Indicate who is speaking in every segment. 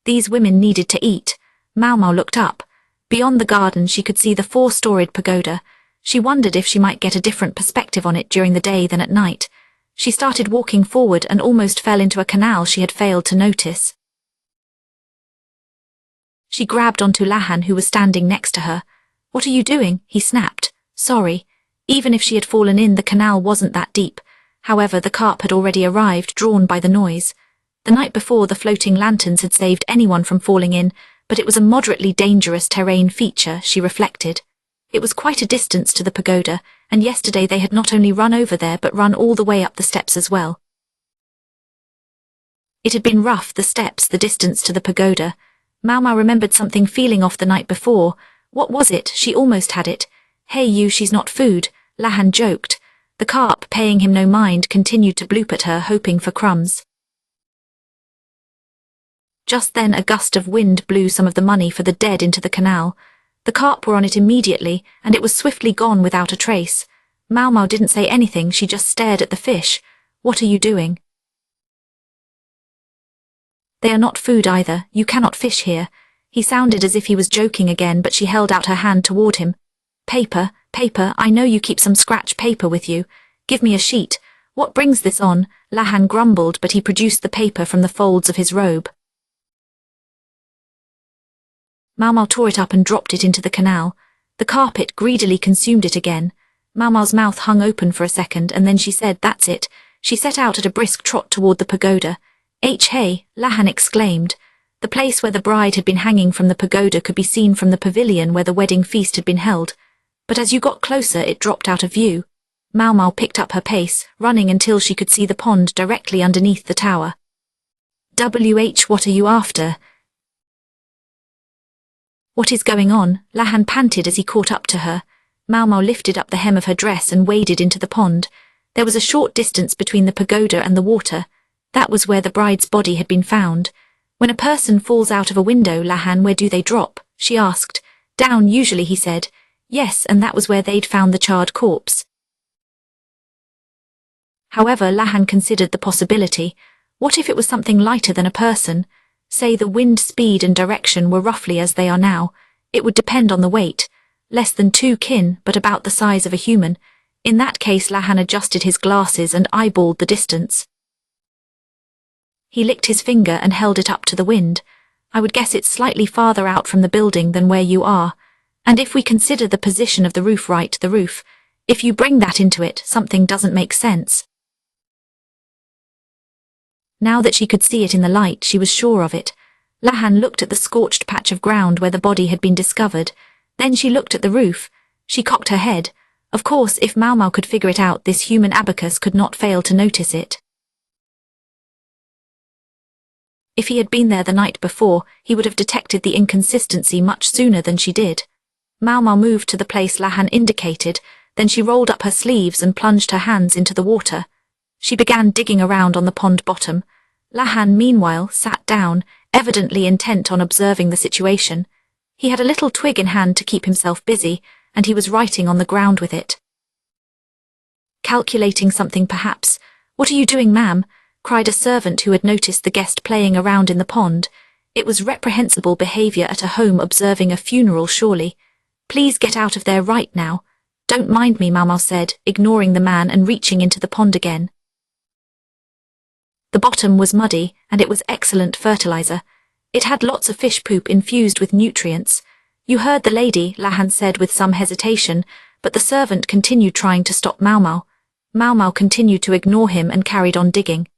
Speaker 1: These women needed to eat. Maomao looked up. Beyond the garden she could see the 4-storied pagoda. She wondered if she might get a different perspective on it during the day than at night. She started walking forward and almost fell into a canal she had failed to notice. She grabbed onto Lahan, who was standing next to her. "What are you doing?" he snapped. "Sorry." Even if she had fallen in, the canal wasn't that deep. However, the carp had already arrived, drawn by the noise. The night before, the floating lanterns had saved anyone from falling in, but it was a moderately dangerous terrain feature, she reflected. It was quite a distance to the pagoda, and yesterday they had not only run over there but run all the way up the steps as well. It had been rough, the steps, the distance to the pagoda. Maomao remembered something feeling off the night before. What was it? She almost had it. "Hey you, she's not food," Lahan joked. The carp, paying him no mind, continued to bloop at her, hoping for crumbs. Just then a gust of wind blew some of the money for the dead into the canal. The carp were on it immediately, and it was swiftly gone without a trace. Maomao didn't say anything, she just stared at the fish. "What are you doing?" "They are not food either, you cannot fish here." He sounded as if he was joking again, but she held out her hand toward him. "Paper, paper, I know you keep some scratch paper with you. Give me a sheet." "What brings this on?" Lahan grumbled, but he produced the paper from the folds of his robe. Maomao tore it up and dropped it into the canal. The carpet greedily consumed it again. Maomao's mouth hung open for a second, and then she said, "That's it." She set out at a brisk trot toward the pagoda. Hey, Lahan exclaimed. The place where the bride had been hanging from the pagoda could be seen from the pavilion where the wedding feast had been held. But as you got closer, it dropped out of view. Maomao picked up her pace, running until she could see the pond directly underneath the tower. What are you after?" "What is going on?" Lahan panted as he caught up to her. Maomao lifted up the hem of her dress and waded into the pond. There was a short distance between the pagoda and the water. That was where the bride's body had been found. "When a person falls out of a window, Lahan, where do they drop?" she asked. "Down usually," he said. "Yes, and that was where they'd found the charred corpse." However, Lahan considered the possibility. What if it was something lighter than a person? Say the wind speed and direction were roughly as they are now. It would depend on the weight. Less than 2 kin, but about the size of a human. In that case, Lahan adjusted his glasses and eyeballed the distance. He licked his finger and held it up to the wind. "I would guess it's slightly farther out from the building than where you are. And if we consider the position of the roof, right, the roof, if you bring that into it, something doesn't make sense." Now that she could see it in the light, she was sure of it. Lahan looked at the scorched patch of ground where the body had been discovered. Then she looked at the roof. She cocked her head. Of course, if Maomao could figure it out, this human abacus could not fail to notice it. If he had been there the night before, he would have detected the inconsistency much sooner than she did. Maomao moved to the place Lahan indicated, then she rolled up her sleeves and plunged her hands into the water. She began digging around on the pond bottom. Lahan, meanwhile, sat down, evidently intent on observing the situation. He had a little twig in hand to keep himself busy, and he was writing on the ground with it. Calculating something, perhaps. "What are you doing, ma'am?" cried a servant who had noticed the guest playing around in the pond. It was reprehensible behavior at a home observing a funeral, surely. "Please get out of there right now." "Don't mind me," Maomao said, ignoring the man and reaching into the pond again. The bottom was muddy, and it was excellent fertilizer. It had lots of fish poop infused with nutrients. "You heard the lady," Lahan said with some hesitation, but the servant continued trying to stop Maomao. Maomao continued to ignore him and carried on digging.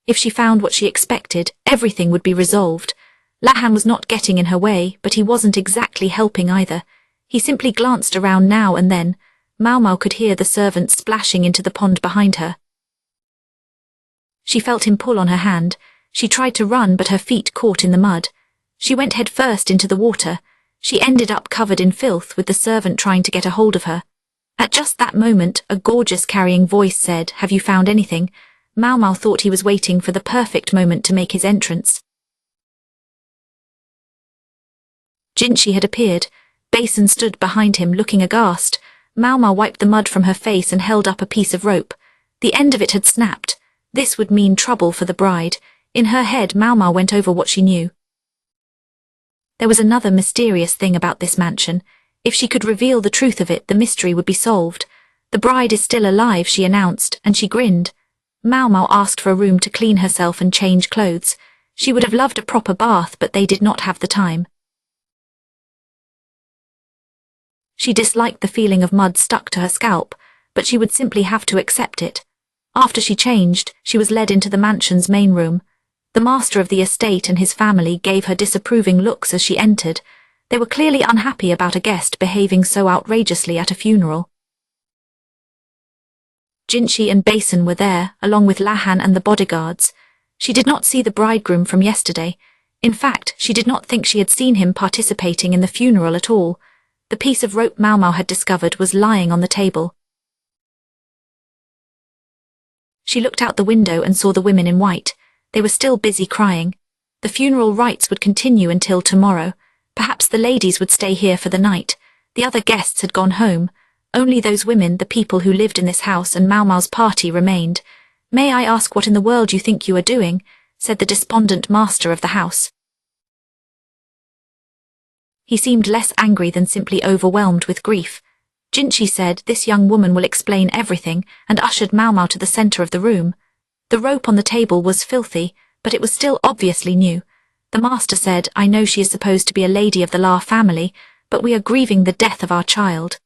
Speaker 1: If she found what she expected, everything would be resolved. Lahan was not getting in her way, but he wasn't exactly helping either. He simply glanced around now and then. Maomao could hear the servant splashing into the pond behind her. She felt him pull on her hand. She tried to run, but her feet caught in the mud. She went head first into the water. She ended up covered in filth, with the servant trying to get a hold of her. At just that moment, a gorgeous carrying voice said, "Have you found anything?" Maomao thought he was waiting for the perfect moment to make his entrance. Jinchi had appeared. Basin stood behind him, looking aghast. Maomao wiped the mud from her face and held up a piece of rope. The end of it had snapped. This would mean trouble for the bride. In her head, Maomao went over what she knew. There was another mysterious thing about this mansion. If she could reveal the truth of it, the mystery would be solved. The bride is still alive, she announced, and she grinned. Maomao asked for a room to clean herself and change clothes. She would have loved a proper bath, but they did not have the time. She disliked the feeling of mud stuck to her scalp, but she would simply have to accept it. After she changed, she was led into the mansion's main room. The master of the estate and his family gave her disapproving looks as she entered. They were clearly unhappy about a guest behaving so outrageously at a funeral. Jinshi and Basin were there, along with Lahan and the bodyguards. She did not see the bridegroom from yesterday. In fact, she did not think she had seen him participating in the funeral at all. The piece of rope Maomao had discovered was lying on the table. She looked out the window and saw the women in white. They were still busy crying. The funeral rites would continue until tomorrow. Perhaps the ladies would stay here for the night. The other guests had gone home. Only those women, the people who lived in this house, and Maomao's party remained. "May I ask what in the world you think you are doing?" said the despondent master of the house. He seemed less angry than simply overwhelmed with grief. Jinshi said, "This young woman will explain everything," and ushered Maomao to the center of the room. The rope on the table was filthy, but it was still obviously new. The master said, "I know she is supposed to be a lady of the La family, but we are grieving the death of our child.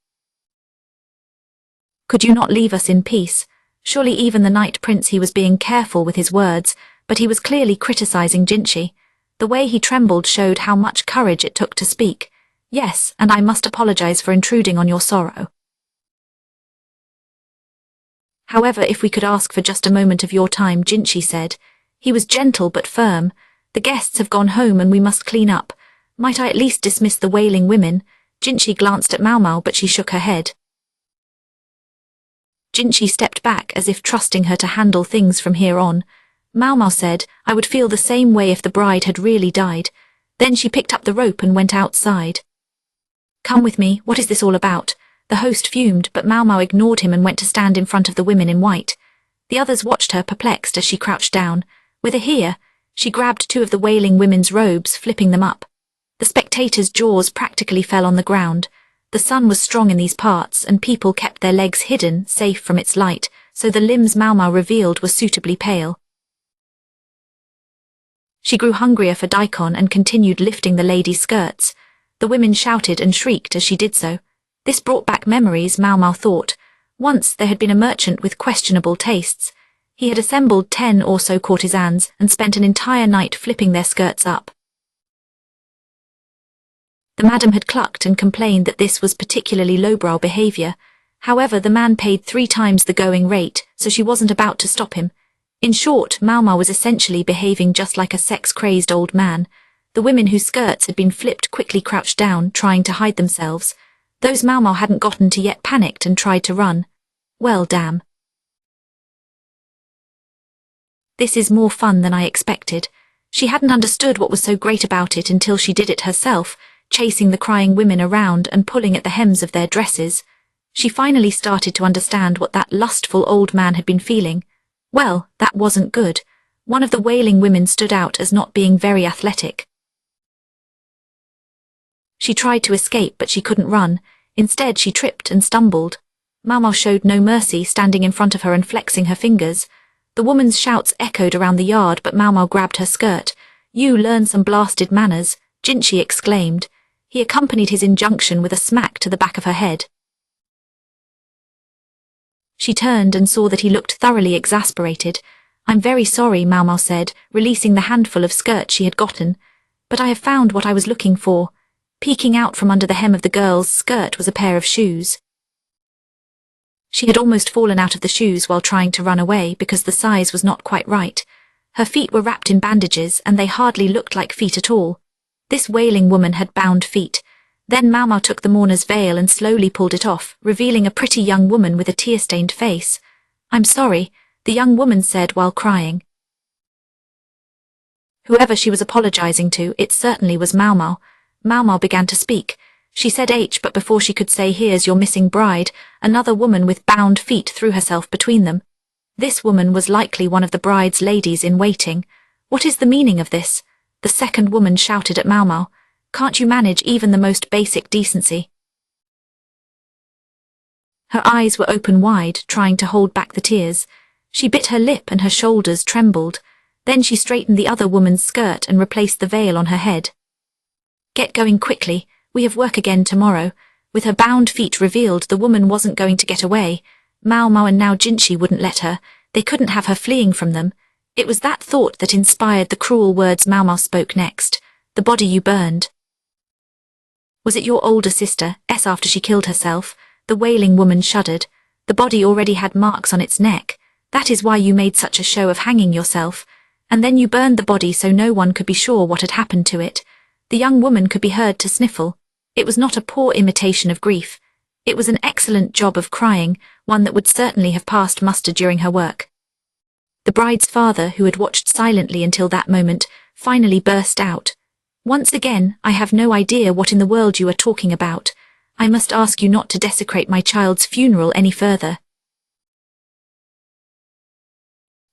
Speaker 1: Could you not leave us in peace?" Surely even the Night Prince, he was being careful with his words, but he was clearly criticizing Jinshi. The way he trembled showed how much courage it took to speak. "Yes, and I must apologize for intruding on your sorrow. However, if we could ask for just a moment of your time," Jinshi said. He was gentle but firm. "The guests have gone home and we must clean up. Might I at least dismiss the wailing women?" Jinshi glanced at Maomao, but she shook her head. Jinshi stepped back as if trusting her to handle things from here on. Maomao said, "I would feel the same way if the bride had really died." Then she picked up the rope and went outside. "Come with me, what is this all about?" The host fumed, but Maomao ignored him and went to stand in front of the women in white. The others watched her perplexed as she crouched down. With a "here," she grabbed two of the wailing women's robes, flipping them up. The spectators' jaws practically fell on the ground. The sun was strong in these parts, and people kept their legs hidden, safe from its light, so the limbs Maomao revealed were suitably pale. She grew hungrier for daikon and continued lifting the ladies' skirts. The women shouted and shrieked as she did so. This brought back memories, Maomao thought. Once there had been a merchant with questionable tastes. He had assembled 10 or so courtesans and spent an entire night flipping their skirts up. The madam had clucked and complained that this was particularly lowbrow behavior. However, the man paid 3 times the going rate, so she wasn't about to stop him. In short, Maomao was essentially behaving just like a sex-crazed old man. The women whose skirts had been flipped quickly crouched down, trying to hide themselves. Those Maomao hadn't gotten to yet panicked and tried to run. Well, damn. This is more fun than I expected. She hadn't understood what was so great about it until she did it herself, chasing the crying women around and pulling at the hems of their dresses. She finally started to understand what that lustful old man had been feeling. Well, that wasn't good. One of the wailing women stood out as not being very athletic. She tried to escape, but she couldn't run. Instead, she tripped and stumbled. Maomao showed no mercy, standing in front of her and flexing her fingers. The woman's shouts echoed around the yard, but Maomao grabbed her skirt. "You learn some blasted manners," Jinshi exclaimed. He accompanied his injunction with a smack to the back of her head. She turned and saw that he looked thoroughly exasperated. "I'm very sorry," Maomao said, releasing the handful of skirts she had gotten. "But I have found what I was looking for." Peeking out from under the hem of the girl's skirt was a pair of shoes. She had almost fallen out of the shoes while trying to run away because the size was not quite right. Her feet were wrapped in bandages and they hardly looked like feet at all. This wailing woman had bound feet. Then Maomao took the mourner's veil and slowly pulled it off, revealing a pretty young woman with a tear-stained face. "I'm sorry," the young woman said while crying. Whoever she was apologizing to, it certainly was Maomao. Maomao began to speak. She said H, but before she could say "Here's your missing bride," another woman with bound feet threw herself between them. This woman was likely one of the bride's ladies in waiting. What is the meaning of this? The second woman shouted at Maomao. Can't you manage even the most basic decency? Her eyes were open wide, trying to hold back the tears. She bit her lip and her shoulders trembled. Then she straightened the other woman's skirt and replaced the veil on her head. Get going quickly, we have work again tomorrow. With her bound feet revealed, the woman wasn't going to get away. Maomao and now Jinchi wouldn't let her. They couldn't have her fleeing from them. It was that thought that inspired the cruel words Maomao spoke next. The body you burned. Was it your older sister, after she killed herself? The wailing woman shuddered. The body already had marks on its neck. That is why you made such a show of hanging yourself. And then you burned the body so no one could be sure what had happened to it. The young woman could be heard to sniffle. It was not a poor imitation of grief. It was an excellent job of crying, one that would certainly have passed muster during her work. The bride's father, who had watched silently until that moment, finally burst out. Once again, I have no idea what in the world you are talking about. I must ask you not to desecrate my child's funeral any further.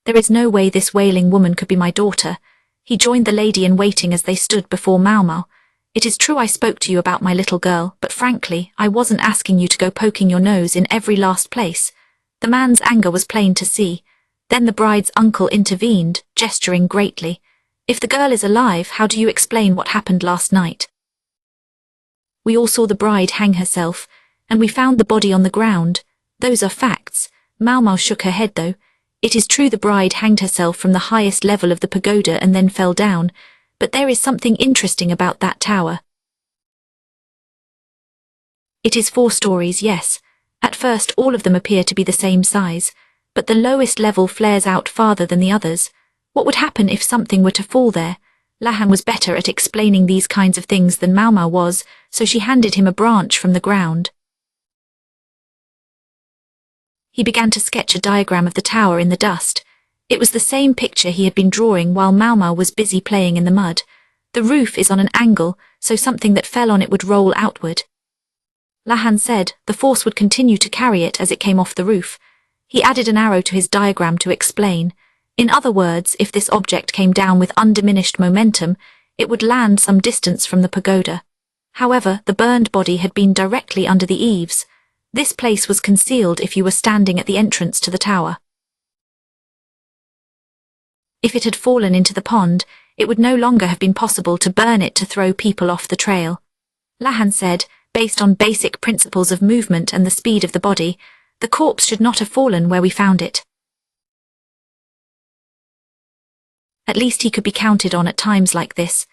Speaker 1: There is no way this wailing woman could be my daughter. He joined the lady in waiting as they stood before Maomao. It is true I spoke to you about my little girl, but frankly, I wasn't asking you to go poking your nose in every last place. The man's anger was plain to see. Then the bride's uncle intervened, gesturing greatly. If the girl is alive, how do you explain what happened last night? We all saw the bride hang herself, and we found the body on the ground. Those are facts. Maomao shook her head though. It is true the bride hanged herself from the highest level of the pagoda and then fell down, but there is something interesting about that tower. It is 4 stories, yes. At first all of them appear to be the same size, but the lowest level flares out farther than the others. What would happen if something were to fall there? Lahan was better at explaining these kinds of things than Maomao was, so she handed him a branch from the ground. He began to sketch a diagram of the tower in the dust. It was the same picture he had been drawing while Maomao was busy playing in the mud. The roof is on an angle, so something that fell on it would roll outward. Lahan said the force would continue to carry it as it came off the roof. He added an arrow to his diagram to explain. In other words, if this object came down with undiminished momentum, it would land some distance from the pagoda. However, the burned body had been directly under the eaves. This place was concealed if you were standing at the entrance to the tower. If it had fallen into the pond, it would no longer have been possible to burn it to throw people off the trail. Lahan said, based on basic principles of movement and the speed of the body, the corpse should not have fallen where we found it. At least he could be counted on at times like this,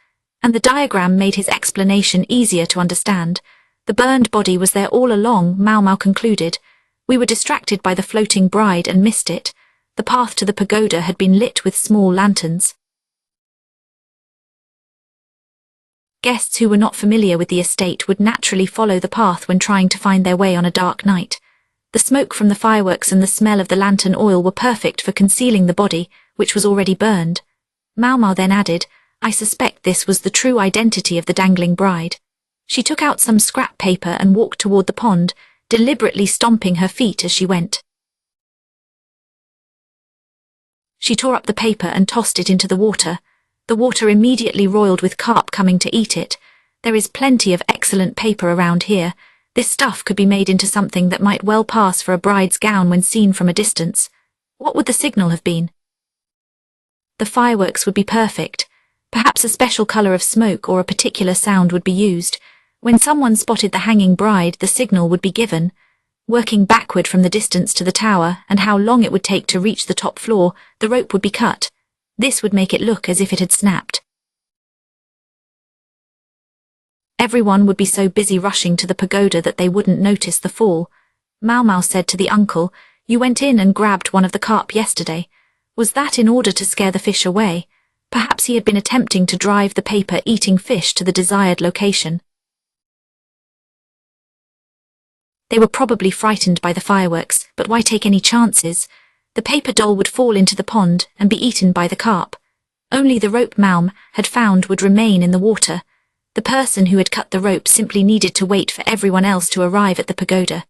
Speaker 1: and the diagram made his explanation easier to understand. The burned body was there all along, Maomao concluded. We were distracted by the floating bride and missed it. The path to the pagoda had been lit with small lanterns. Guests who were not familiar with the estate would naturally follow the path when trying to find their way on a dark night. The smoke from the fireworks and the smell of the lantern oil were perfect for concealing the body, which was already burned. Maomao then added, I suspect this was the true identity of the dangling bride. She took out some scrap paper and walked toward the pond, deliberately stomping her feet as she went. She tore up the paper and tossed it into the water. The water immediately roiled with carp coming to eat it. There is plenty of excellent paper around here. This stuff could be made into something that might well pass for a bride's gown when seen from a distance. What would the signal have been? The fireworks would be perfect. Perhaps a special color of smoke or a particular sound would be used. When someone spotted the hanging bride, the signal would be given. Working backward from the distance to the tower and how long it would take to reach the top floor, the rope would be cut. This would make it look as if it had snapped. Everyone would be so busy rushing to the pagoda that they wouldn't notice the fall. Maomao said to the uncle, You went in and grabbed one of the carp yesterday. Was that in order to scare the fish away? Perhaps he had been attempting to drive the paper-eating fish to the desired location. They were probably frightened by the fireworks, but why take any chances? The paper doll would fall into the pond and be eaten by the carp. Only the rope Maom had found would remain in the water. The person who had cut the rope simply needed to wait for everyone else to arrive at the pagoda.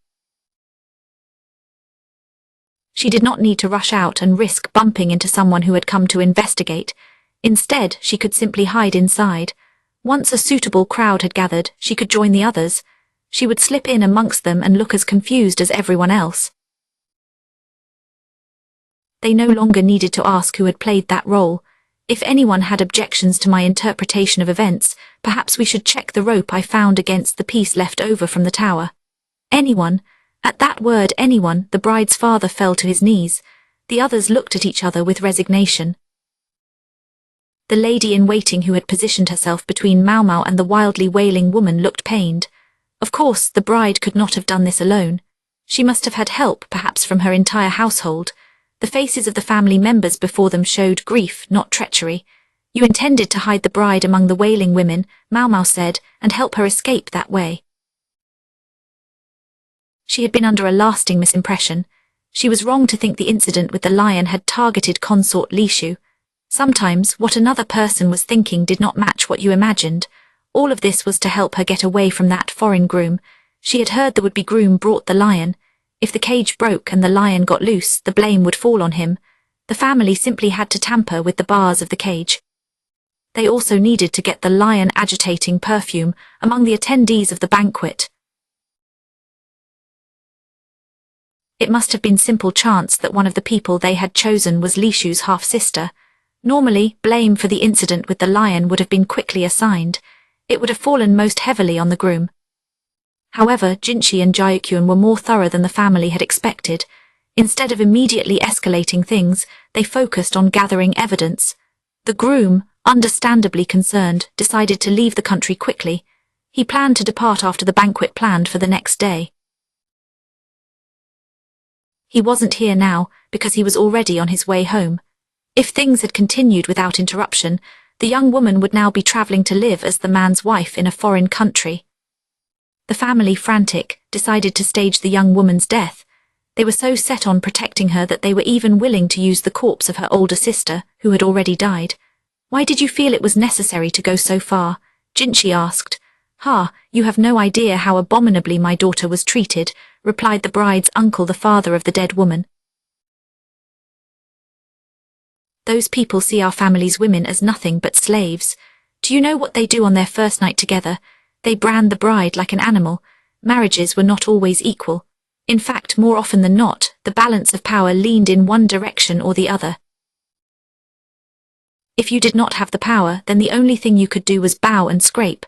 Speaker 1: She did not need to rush out and risk bumping into someone who had come to investigate. Instead, she could simply hide inside. Once a suitable crowd had gathered, she could join the others. She would slip in amongst them and look as confused as everyone else. They no longer needed to ask who had played that role. If anyone had objections to my interpretation of events, perhaps we should check the rope I found against the piece left over from the tower. Anyone? At that word anyone, the bride's father fell to his knees. The others looked at each other with resignation. The lady-in-waiting who had positioned herself between Maomao and the wildly wailing woman looked pained. Of course, the bride could not have done this alone. She must have had help, perhaps from her entire household. The faces of the family members before them showed grief, not treachery. You intended to hide the bride among the wailing women, Maomao said, and help her escape that way. She had been under a lasting misimpression. She was wrong to think the incident with the lion had targeted consort Lishu. Sometimes, what another person was thinking did not match what you imagined. All of this was to help her get away from that foreign groom. She had heard the would-be groom brought the lion. If the cage broke and the lion got loose, the blame would fall on him. The family simply had to tamper with the bars of the cage. They also needed to get the lion agitating perfume among the attendees of the banquet. It must have been simple chance that one of the people they had chosen was Lishu's half-sister. Normally, blame for the incident with the lion would have been quickly assigned. It would have fallen most heavily on the groom. However, Jinchi and Jayukyun were more thorough than the family had expected. Instead of immediately escalating things, they focused on gathering evidence. The groom, understandably concerned, decided to leave the country quickly. He planned to depart after the banquet planned for the next day. He wasn't here now because he was already on his way home. If things had continued without interruption, the young woman would now be traveling to live as the man's wife in a foreign country. The family, frantic, decided to stage the young woman's death. They were so set on protecting her that they were even willing to use the corpse of her older sister, who had already died. "Why did you feel it was necessary to go so far?" Jinchi asked. You have no idea how abominably my daughter was treated," replied the bride's uncle, the father of the dead woman. "Those people see our family's women as nothing but slaves. Do you know what they do on their first night together? They brand the bride like an animal. Marriages were not always equal. In fact, more often than not, the balance of power leaned in one direction or the other. If you did not have the power, then the only thing you could do was bow and scrape.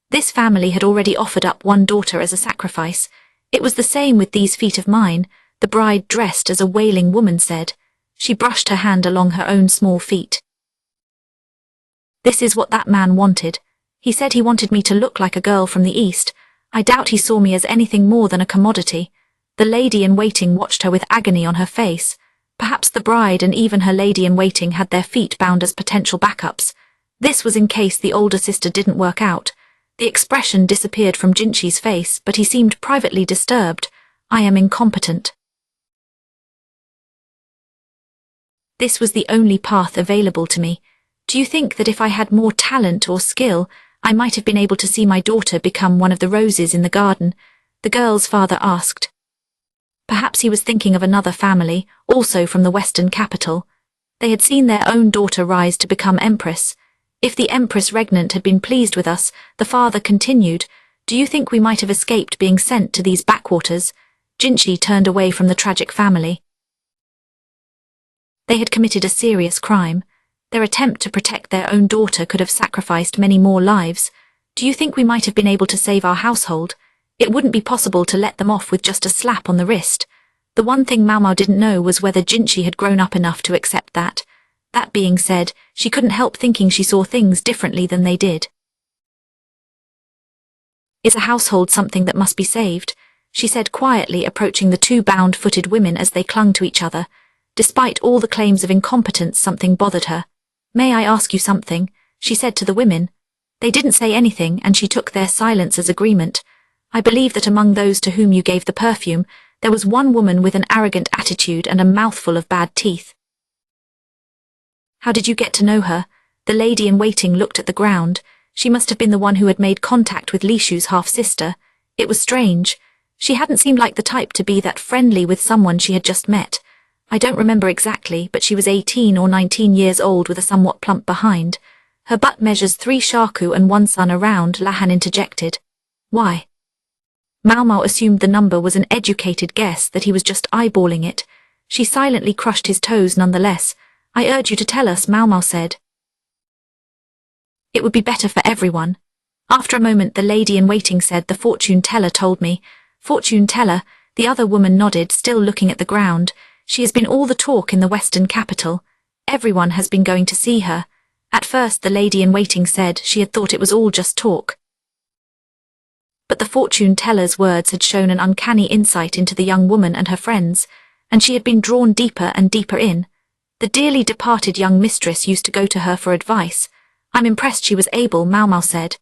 Speaker 1: This family had already offered up one daughter as a sacrifice. It was the same with these feet of mine," the bride dressed as a wailing woman said. She brushed her hand along her own small feet. "This is what that man wanted. He said he wanted me to look like a girl from the East. I doubt he saw me as anything more than a commodity." The lady-in-waiting watched her with agony on her face. Perhaps the bride and even her lady-in-waiting had their feet bound as potential backups. This was in case the older sister didn't work out. The expression disappeared from Jinchi's face, but he seemed privately disturbed. "I am incompetent." This was the only path available to me. Do you think that if I had more talent or skill, I might have been able to see my daughter become one of the roses in the garden? The girl's father asked. Perhaps he was thinking of another family, also from the western capital. They had seen their own daughter rise to become empress. If the empress regnant had been pleased with us, the father continued, "Do you think we might have escaped being sent to these backwaters?" Jinchi turned away from the tragic family. They had committed a serious crime. Their attempt to protect their own daughter could have sacrificed many more lives. Do you think we might have been able to save our household? It wouldn't be possible to let them off with just a slap on the wrist. The one thing Maomao didn't know was whether Jinchi had grown up enough to accept that. That being said, she couldn't help thinking she saw things differently than they did. "Is a household something that must be saved?" she said quietly, approaching the two bound-footed women as they clung to each other. Despite all the claims of incompetence, something bothered her. "May I ask you something?" she said to the women. They didn't say anything, and she took their silence as agreement. "I believe that among those to whom you gave the perfume, there was one woman with an arrogant attitude and a mouthful of bad teeth." "How did you get to know her?" The lady-in-waiting looked at the ground. She must have been the one who had made contact with Lishu's half-sister. It was strange. She hadn't seemed like the type to be that friendly with someone she had just met. I don't remember exactly, but she was 18 or 19 years old with a somewhat plump behind. Her butt measures 3 shaku and 1 sun around, Lahan interjected. Why? Maomao assumed the number was an educated guess, that he was just eyeballing it. She silently crushed his toes nonetheless. I urge you to tell us, Maomao said. It would be better for everyone. After a moment the lady-in-waiting said, the fortune teller told me. Fortune teller? The other woman nodded, still looking at the ground. She has been all the talk in the western capital. Everyone has been going to see her. At first the lady-in-waiting said she had thought it was all just talk. But the fortune teller's words had shown an uncanny insight into the young woman and her friends, and she had been drawn deeper and deeper in. The dearly departed young mistress used to go to her for advice. I'm impressed she was able, Maomao said.